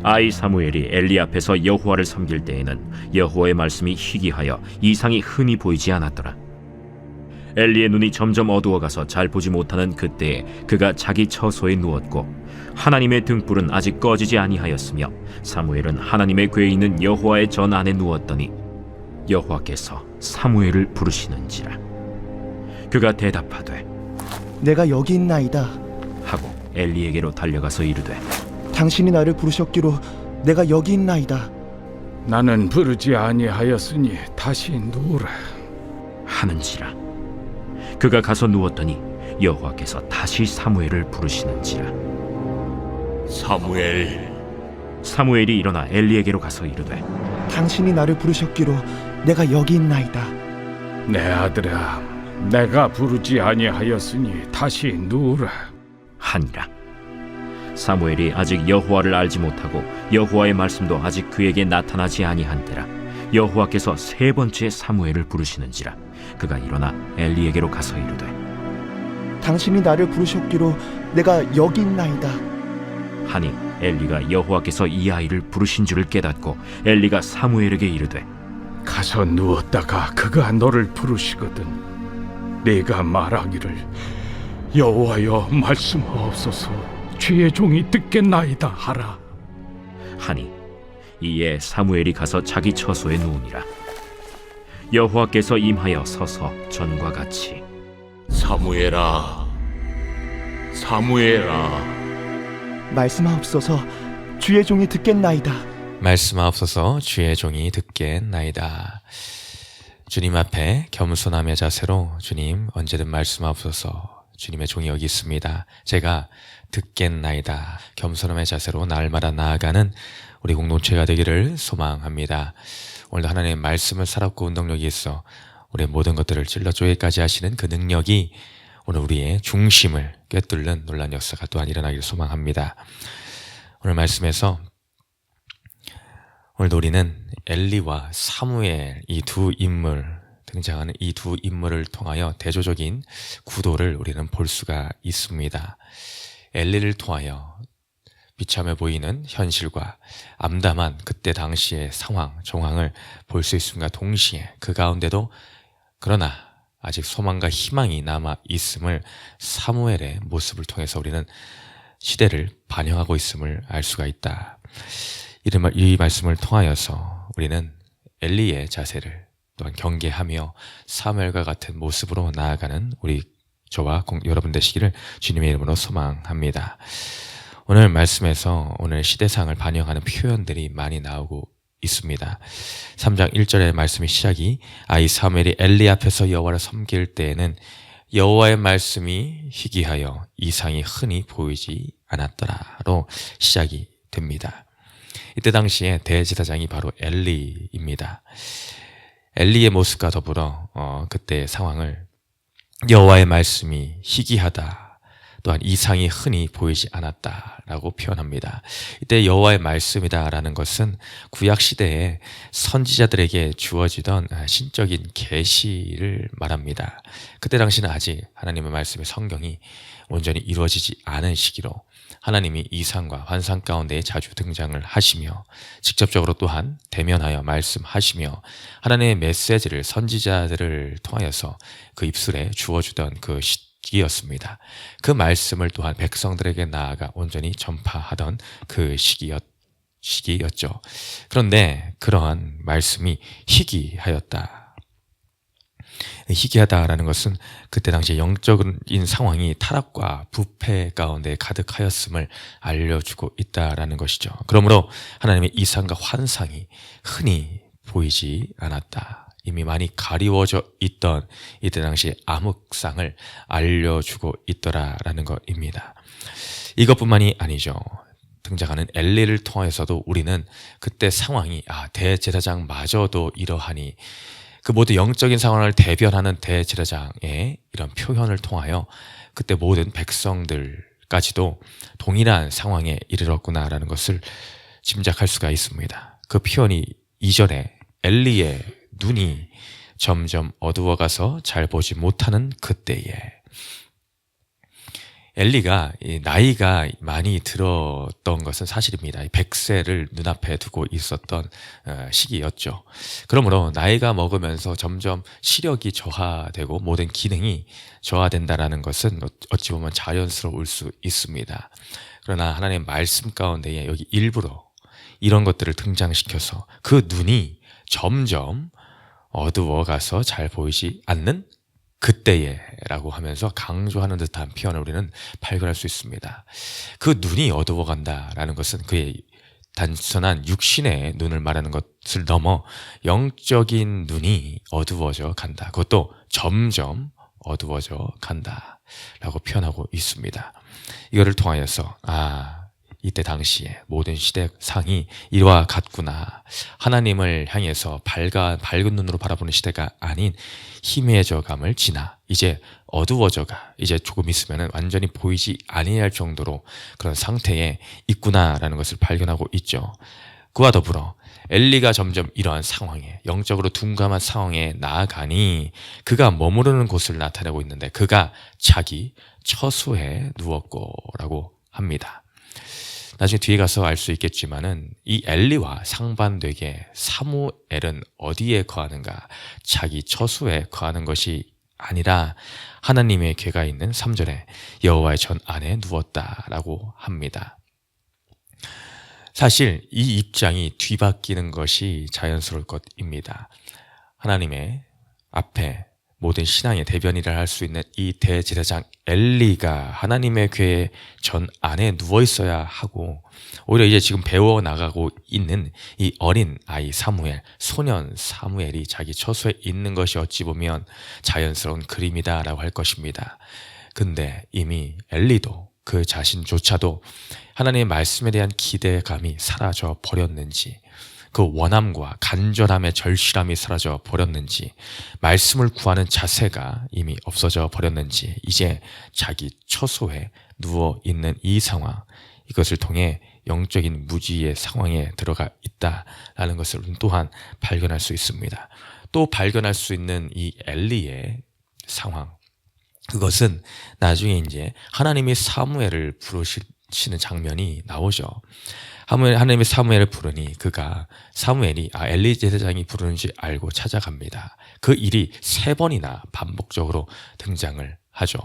아이 사무엘이 엘리 앞에서 여호와를 섬길 때에는 여호와의 말씀이 희귀하여 이상이 흔히 보이지 않았더라. 엘리의 눈이 점점 어두워가서 잘 보지 못하는 그때에 그가 자기 처소에 누웠고 하나님의 등불은 아직 꺼지지 아니하였으며 사무엘은 하나님의 궤에 있는 여호와의 전 안에 누웠더니 여호와께서 사무엘을 부르시는지라. 그가 대답하되 내가 여기 있나이다. 하고 엘리에게로 달려가서 이르되 당신이 나를 부르셨기로 내가 여기 있나이다. 나는 부르지 아니하였으니 다시 누우라. 하는지라. 그가 가서 누웠더니 여호와께서 다시 사무엘을 부르시는지라. 사무엘. 사무엘이 일어나 엘리에게로 가서 이르되 당신이 나를 부르셨기로 내가 여기 있나이다. 내 아들아, 내가 부르지 아니하였으니 다시 누우라. 하니라. 사무엘이 아직 여호와를 알지 못하고 여호와의 말씀도 아직 그에게 나타나지 아니한때라 여호와께서 세 번째 사무엘을 부르시는지라. 그가 일어나 엘리에게로 가서 이르되 당신이 나를 부르셨기로 내가 여기 있나이다. 하니 엘리가 여호와께서 이 아이를 부르신 줄을 깨닫고 엘리가 사무엘에게 이르되 가서 누웠다가 그가 너를 부르시거든 네가 말하기를 여호와여 말씀하옵소서 주의 종이 듣겠나이다 하라. 하니 이에 사무엘이 가서 자기 처소에 누우니라. 여호와께서 임하여 서서 전과 같이 사무엘아, 사무엘아. 말씀하옵소서 주의 종이 듣겠나이다. 말씀하옵소서 주의 종이 듣겠나이다. 주님 앞에 겸손함의 자세로 주님 언제든 말씀하옵소서. 주님의 종이 여기 있습니다. 제가 듣겠나이다. 겸손함의 자세로 날마다 나아가는 우리 공동체가 되기를 소망합니다. 오늘도 하나님의 말씀을 살았고 운동력이 있어 우리의 모든 것들을 찔러 쪼개까지 하시는 그 능력이 오늘 우리의 중심을 꿰뚫는 놀라운 역사가 또한 일어나기를 소망합니다. 오늘 말씀에서 오늘도 우리는 엘리와 사무엘 이 두 인물 등장하는 이 두 인물을 통하여 대조적인 구도를 우리는 볼 수가 있습니다. 엘리를 통하여 비참해 보이는 현실과 암담한 그때 당시의 상황, 정황을 볼 수 있음과 동시에 그 가운데도 그러나 아직 소망과 희망이 남아 있음을 사무엘의 모습을 통해서 우리는 시대를 반영하고 있음을 알 수가 있다. 이 말씀을 통하여서 우리는 엘리의 자세를 또한 경계하며 사무엘과 같은 모습으로 나아가는 우리 저와 여러분 되시기를 주님의 이름으로 소망합니다. 오늘 말씀에서 오늘 시대상을 반영하는 표현들이 많이 나오고 있습니다. 3장 1절의 말씀의 시작이 아이 사무엘이 엘리 앞에서 여호와를 섬길 때에는 여호와의 말씀이 희귀하여 이상이 흔히 보이지 않았더라로 시작이 됩니다. 이때 당시에 대제사장이 바로 엘리입니다. 엘리의 모습과 더불어 그때의 상황을 여호와의 말씀이 희귀하다, 또한 이상이 흔히 보이지 않았다라고 표현합니다. 이때 여호와의 말씀이다라는 것은 구약 시대에 선지자들에게 주어지던 신적인 계시를 말합니다. 그때 당시는 아직 하나님의 말씀의 성경이 온전히 이루어지지 않은 시기로 하나님이 이상과 환상 가운데 자주 등장을 하시며 직접적으로 또한 대면하여 말씀하시며 하나님의 메시지를 선지자들을 통하여서 그 입술에 주어주던 그 시기였습니다. 그 말씀을 또한 백성들에게 나아가 온전히 전파하던 그 시기였죠. 그런데 그러한 말씀이 희귀하였다. 희귀하다라는 것은 그때 당시 영적인 상황이 타락과 부패 가운데 가득하였음을 알려주고 있다라는 것이죠. 그러므로 하나님의 이상과 환상이 흔히 보이지 않았다. 이미 많이 가리워져 있던 이때 당시 암흑상을 알려주고 있더라라는 것입니다. 이것뿐만이 아니죠. 등장하는 엘리를 통해서도 우리는 그때 상황이 대제사장마저도 이러하니 그 모든 영적인 상황을 대변하는 대제사장의 이런 표현을 통하여 그때 모든 백성들까지도 동일한 상황에 이르렀구나라는 것을 짐작할 수가 있습니다. 그 표현이 이전에 엘리의 눈이 점점 어두워가서 잘 보지 못하는 그때에 엘리가 이 나이가 많이 들었던 것은 사실입니다. 100세를 눈앞에 두고 있었던 시기였죠. 그러므로 나이가 먹으면서 점점 시력이 저하되고 모든 기능이 저하된다라는 것은 어찌 보면 자연스러울 수 있습니다. 그러나 하나님의 말씀 가운데에 여기 일부러 이런 것들을 등장시켜서 그 눈이 점점 어두워가서 잘 보이지 않는 그때에 라고 하면서 강조하는 듯한 표현을 우리는 발견할 수 있습니다. 그 눈이 어두워간다라는 것은 그의 단순한 육신의 눈을 말하는 것을 넘어 영적인 눈이 어두워져 간다. 그것도 점점 어두워져 간다라고 표현하고 있습니다. 이거를 통하여서 이때 당시에 모든 시대상이 이와 같구나. 하나님을 향해서 밝은 눈으로 바라보는 시대가 아닌 희미해져감을 지나 이제 어두워져가 이제 조금 있으면 완전히 보이지 아니할 정도로 그런 상태에 있구나라는 것을 발견하고 있죠. 그와 더불어 엘리가 점점 이러한 상황에 영적으로 둔감한 상황에 나아가니 그가 머무르는 곳을 나타내고 있는데 그가 자기 처소에 누웠고라고 합니다. 나중에 뒤에 가서 알 수 있겠지만은 이 엘리와 상반되게 사무엘은 어디에 거하는가? 자기 처소에 거하는 것이 아니라 하나님의 궤가 있는 3절에 여호와의 전 안에 누웠다라고 합니다. 사실 이 입장이 뒤바뀌는 것이 자연스러울 것입니다. 하나님의 앞에 모든 신앙의 대변인을 할 수 있는 이 대제사장 엘리가 하나님의 궤 전 안에 누워 있어야 하고 오히려 이제 지금 배워 나가고 있는 이 어린 아이 사무엘, 소년 사무엘이 자기 처소에 있는 것이 어찌 보면 자연스러운 그림이다라고 할 것입니다. 근데 이미 엘리도 그 자신조차도 하나님의 말씀에 대한 기대감이 사라져 버렸는지 그 원함과 간절함의 절실함이 사라져 버렸는지 말씀을 구하는 자세가 이미 없어져 버렸는지 이제 자기 처소에 누워있는 이 상황 이것을 통해 영적인 무지의 상황에 들어가 있다라는 것을 또한 발견할 수 있습니다. 또 발견할 수 있는 이 엘리의 상황 그것은 나중에 이제 하나님이 사무엘을 부르시는 장면이 나오죠. 하나님의 사무엘을 부르니 그가 사무엘이 엘리 제사장이 부르는지 알고 찾아갑니다. 그 일이 3번이나 반복적으로 등장을 하죠.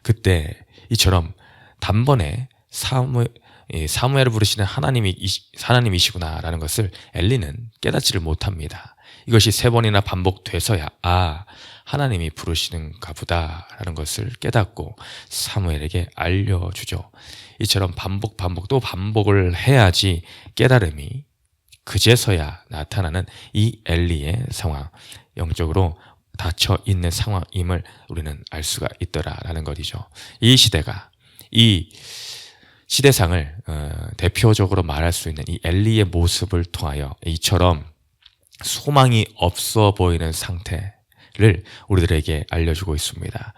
그때 이처럼 단번에 사무엘을 부르시는 하나님이시구나라는 것을 엘리는 깨닫지를 못합니다. 이것이 3번이나 반복돼서야 하나님이 부르시는가 보다라는 것을 깨닫고 사무엘에게 알려주죠. 이처럼 반복 또 반복을 해야지 깨달음이 그제서야 나타나는 이 엘리의 상황, 영적으로 닫혀 있는 상황임을 우리는 알 수가 있더라라는 것이죠. 이 시대가 이 시대상을 대표적으로 말할 수 있는 이 엘리의 모습을 통하여 이처럼 소망이 없어 보이는 상태를 우리들에게 알려주고 있습니다.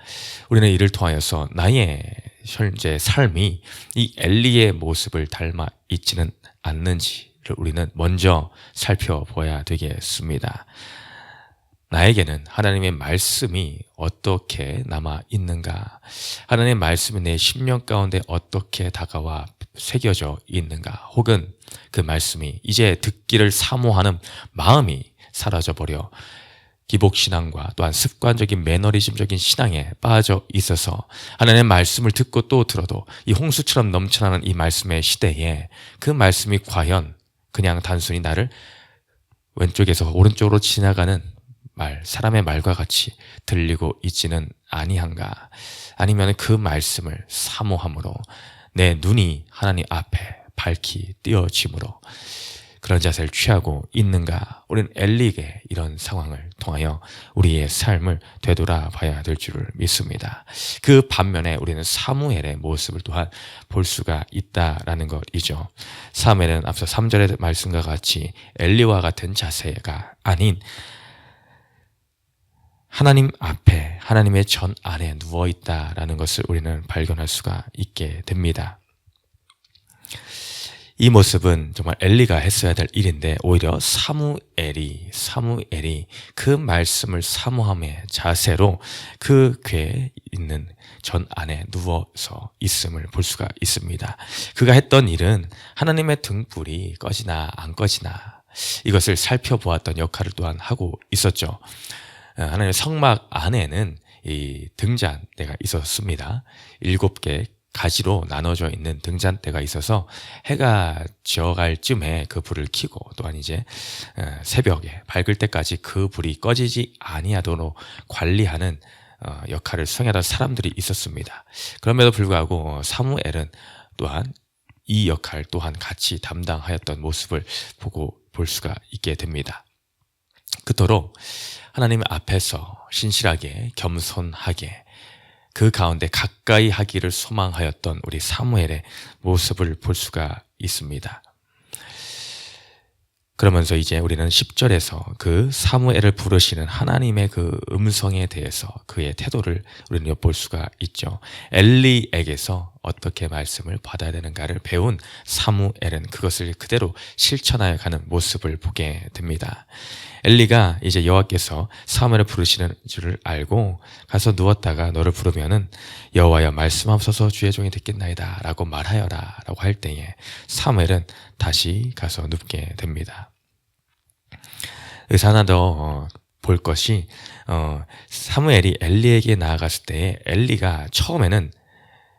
우리는 이를 통하여서 나의 현재 삶이 이 엘리의 모습을 닮아 있지는 않는지를 우리는 먼저 살펴봐야 되겠습니다. 나에게는 하나님의 말씀이 어떻게 남아 있는가? 하나님의 말씀이 내 심령 가운데 어떻게 다가와 새겨져 있는가? 혹은 그 말씀이 이제 듣기를 사모하는 마음이 사라져버려 기복신앙과 또한 습관적인 매너리즘적인 신앙에 빠져 있어서 하나님의 말씀을 듣고 또 들어도 이 홍수처럼 넘쳐나는 이 말씀의 시대에 그 말씀이 과연 그냥 단순히 나를 왼쪽에서 오른쪽으로 지나가는 사람의 말과 같이 들리고 있지는 아니한가? 아니면 그 말씀을 사모함으로 내 눈이 하나님 앞에 밝히 띄어짐으로 그런 자세를 취하고 있는가? 우리는 엘리의 이런 상황을 통하여 우리의 삶을 되돌아봐야 될 줄을 믿습니다. 그 반면에 우리는 사무엘의 모습을 또한 볼 수가 있다라는 것이죠. 사무엘은 앞서 3절의 말씀과 같이 엘리와 같은 자세가 아닌 하나님 앞에 하나님의 전 안에 누워있다라는 것을 우리는 발견할 수가 있게 됩니다. 이 모습은 정말 엘리가 했어야 될 일인데 오히려 사무엘이 그 말씀을 사모함의 자세로 그 궤에 있는 전 안에 누워서 있음을 볼 수가 있습니다. 그가 했던 일은 하나님의 등불이 꺼지나 안 꺼지나 이것을 살펴보았던 역할을 또한 하고 있었죠. 하나님의 성막 안에는 이 등잔대가 있었습니다. 7개 가지로 나눠져 있는 등잔대가 있어서 해가 지어갈 쯤에 그 불을 켜고 또한 이제 새벽에 밝을 때까지 그 불이 꺼지지 아니하도록 관리하는 역할을 수행하던 사람들이 있었습니다. 그럼에도 불구하고 사무엘은 또한 이 역할 또한 같이 담당하였던 모습을 볼 수가 있게 됩니다. 그토록 하나님 앞에서 신실하게 겸손하게 그 가운데 가까이 하기를 소망하였던 우리 사무엘의 모습을 볼 수가 있습니다. 그러면서 이제 우리는 10절에서 그 사무엘을 부르시는 하나님의 그 음성에 대해서 그의 태도를 우리는 엿볼 수가 있죠. 엘리에게서 어떻게 말씀을 받아야 되는가를 배운 사무엘은 그것을 그대로 실천하여 가는 모습을 보게 됩니다. 엘리가 이제 여호와께서 사무엘을 부르시는 줄을 알고 가서 누웠다가 너를 부르면은 여호와여 말씀하옵소서 주의 종이 듣겠나이다 라고 말하여라 라고 할 때에 사무엘은 다시 가서 눕게 됩니다. 여기서 하나 더 볼 것이 사무엘이 엘리에게 나아갔을 때 엘리가 처음에는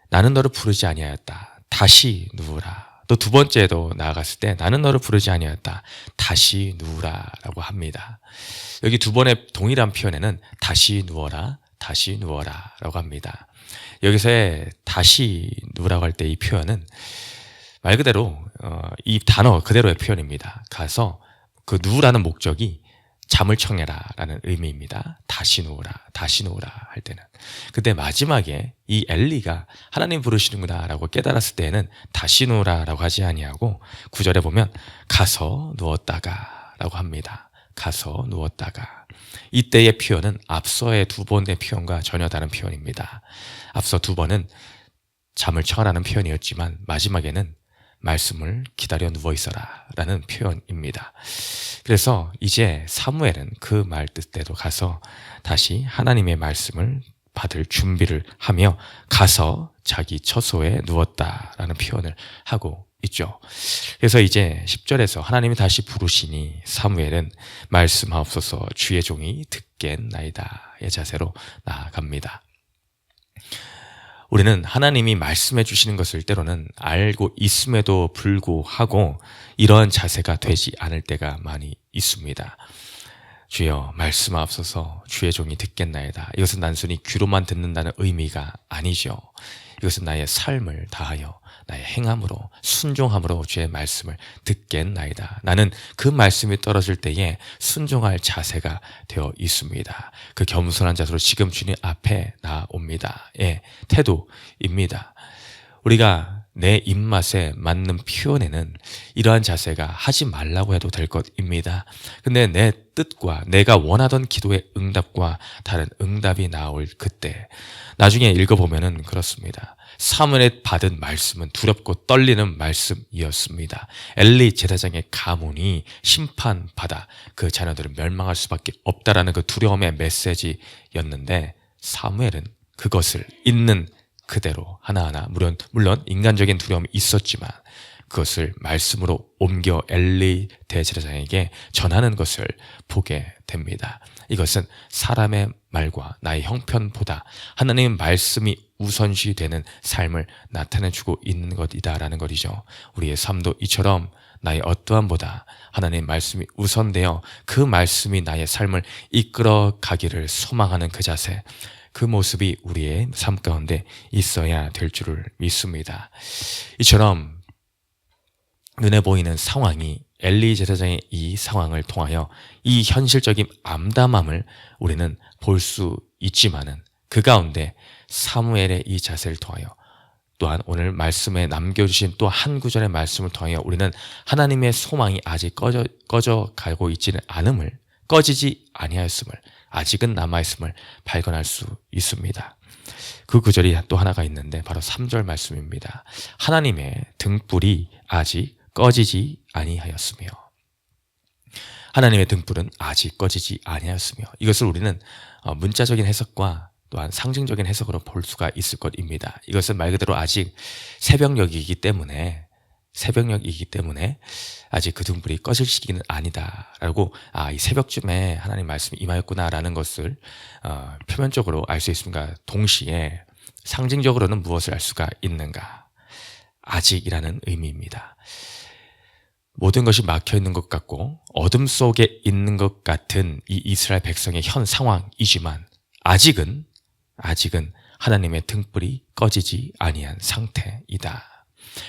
나는 너를 부르지 아니하였다 다시 누우라. 또 두 번째도 나아갔을 때 나는 너를 부르지 아니하였다 다시 누우라 라고 합니다. 여기 두 번의 동일한 표현에는 다시 누워라 라고 합니다. 여기서의 다시 누우라고 할 때 이 표현은 말 그대로 이 단어 그대로의 표현입니다. 가서 그 누우라는 목적이 잠을 청해라 라는 의미입니다. 다시 누우라 할 때는. 근데 마지막에 이 엘리가 하나님 부르시는구나 라고 깨달았을 때에는 다시 누우라 라고 하지 아니하고 9절에 보면 가서 누웠다가 라고 합니다. 가서 누웠다가. 이때의 표현은 앞서의 두 번의 표현과 전혀 다른 표현입니다. 앞서 두 번은 잠을 청하라는 표현이었지만 마지막에는 말씀을 기다려 누워 있어라 라는 표현입니다. 그래서 이제 사무엘은 그 말 뜻대로 가서 다시 하나님의 말씀을 받을 준비를 하며 가서 자기 처소에 누웠다라는 표현을 하고 있죠. 그래서 이제 10절에서 하나님이 다시 부르시니 사무엘은 말씀하옵소서 주의 종이 듣겠나이다의 자세로 나아갑니다. 우리는 하나님이 말씀해 주시는 것을 때로는 알고 있음에도 불구하고 이러한 자세가 되지 않을 때가 많이 있습니다. 주여 말씀하옵소서 주의 종이 듣겠나이다. 이것은 단순히 귀로만 듣는다는 의미가 아니죠. 이것은 나의 삶을 다하여 나의 행함으로 순종함으로 주의 말씀을 듣겠나이다. 나는 그 말씀이 떨어질 때에 순종할 자세가 되어 있습니다. 그 겸손한 자세로 지금 주님 앞에 나옵니다. 의 태도입니다. 우리가 내 입맛에 맞는 표현에는 이러한 자세가 하지 말라고 해도 될 것입니다. 근데 내 뜻과 내가 원하던 기도의 응답과 다른 응답이 나올 그때 나중에 읽어보면은 그렇습니다. 사무엘에 받은 말씀은 두렵고 떨리는 말씀이었습니다. 엘리 제사장의 가문이 심판받아 그 자녀들은 멸망할 수밖에 없다라는 그 두려움의 메시지였는데 사무엘은 그것을 있는 그대로 하나하나 물론 인간적인 두려움이 있었지만 그것을 말씀으로 옮겨 엘리 대제사장에게 전하는 것을 보게 됩니다. 이것은 사람의 말과 나의 형편보다 하나님의 말씀이 우선시 되는 삶을 나타내주고 있는 것이다라는 것이죠. 우리의 삶도 이처럼 나의 어떠함보다 하나님의 말씀이 우선되어 그 말씀이 나의 삶을 이끌어 가기를 소망하는 그 자세, 그 모습이 우리의 삶 가운데 있어야 될 줄을 믿습니다. 이처럼 눈에 보이는 상황이 엘리 제사장의 이 상황을 통하여 이 현실적인 암담함을 우리는 볼 수 있지만은 그 가운데 사무엘의 이 자세를 통하여 또한 오늘 말씀에 남겨주신 또 한 구절의 말씀을 통하여 우리는 하나님의 소망이 아직 꺼져 가고 있지는 않음을, 꺼지지 아니하였음을, 아직은 남아있음을 발견할 수 있습니다. 그 구절이 또 하나가 있는데 바로 3절 말씀입니다. 하나님의 등불이 아직 꺼지지 아니하였으며 하나님의 등불은 아직 꺼지지 아니하였으며 이것을 우리는 문자적인 해석과 또한 상징적인 해석으로 볼 수가 있을 것입니다. 이것은 말 그대로 아직 새벽녘이기 때문에 아직 그 등불이 꺼질 시기는 아니다라고 이 새벽쯤에 하나님 말씀이 임하였구나라는 것을 표면적으로 알 수 있습니다. 동시에 상징적으로는 무엇을 알 수가 있는가? 아직이라는 의미입니다. 모든 것이 막혀 있는 것 같고 어둠 속에 있는 것 같은 이 이스라엘 백성의 현 상황이지만 아직은 하나님의 등불이 꺼지지 아니한 상태이다.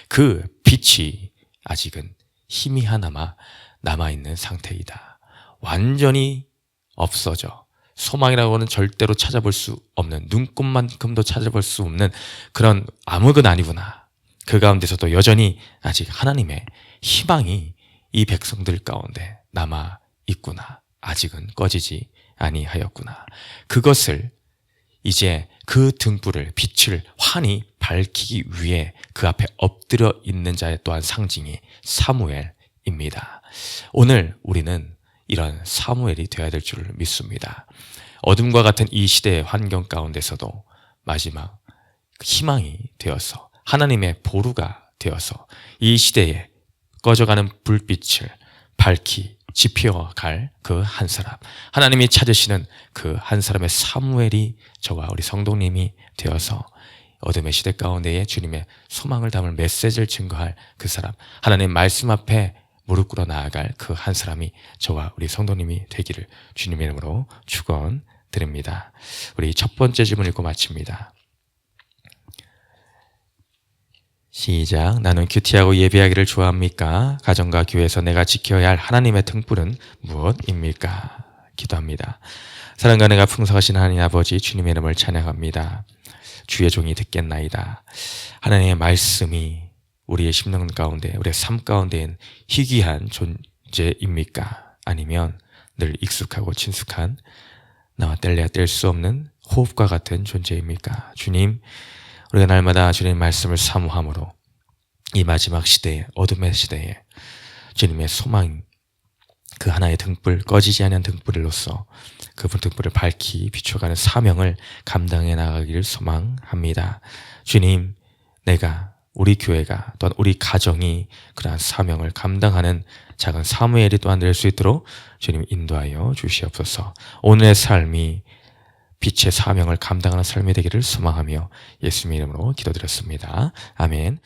그 빛이 아직은 희미하나마 남아있는 상태이다. 완전히 없어져 소망이라고는 절대로 찾아볼 수 없는, 눈꼽만큼도 찾아볼 수 없는 그런 암흑은 아니구나. 그 가운데서도 여전히 아직 하나님의 희망이 이 백성들 가운데 남아 있구나. 아직은 꺼지지 아니하였구나. 그것을 이제 그 등불을, 빛을 환히 밝히기 위해 그 앞에 엎드려 있는 자의 또한 상징이 사무엘입니다. 오늘 우리는 이런 사무엘이 되어야 될 줄 믿습니다. 어둠과 같은 이 시대의 환경 가운데서도 마지막 희망이 되어서 하나님의 보루가 되어서 이 시대에 꺼져가는 불빛을 밝히 지펴갈 그 한 사람, 하나님이 찾으시는 그 한 사람의 사무엘이 저와 우리 성도님이 되어서 어둠의 시대 가운데에 주님의 소망을 담을 메시지를 증거할 그 사람, 하나님 말씀 앞에 무릎 꿇어 나아갈 그 한 사람이 저와 우리 성도님이 되기를 주님의 이름으로 축원드립니다. 우리 첫 번째 질문 읽고 마칩니다. 시작. 나는 큐티하고 예배하기를 좋아합니까? 가정과 교회에서 내가 지켜야 할 하나님의 등불은 무엇입니까? 기도합니다. 사랑과 내가 풍성하신 하나님 아버지 주님의 이름을 찬양합니다. 주의 종이 듣겠나이다. 하나님의 말씀이 우리의 심령 가운데, 우리의 삶 가운데엔 희귀한 존재입니까? 아니면 늘 익숙하고 친숙한 나와 뗄래야 뗄 수 없는 호흡과 같은 존재입니까? 주님, 우리가 날마다 주님의 말씀을 사모함으로 이 마지막 시대에, 어둠의 시대에 주님의 소망, 그 하나의 등불, 꺼지지 않는 등불로서 그 등불을 밝히 비춰가는 사명을 감당해 나가기를 소망합니다. 주님, 내가, 우리 교회가, 또한 우리 가정이 그러한 사명을 감당하는 작은 사무엘이 또한 될 수 있도록 주님 인도하여 주시옵소서. 오늘의 삶이 빛의 사명을 감당하는 삶이 되기를 소망하며 예수님의 이름으로 기도드렸습니다. 아멘.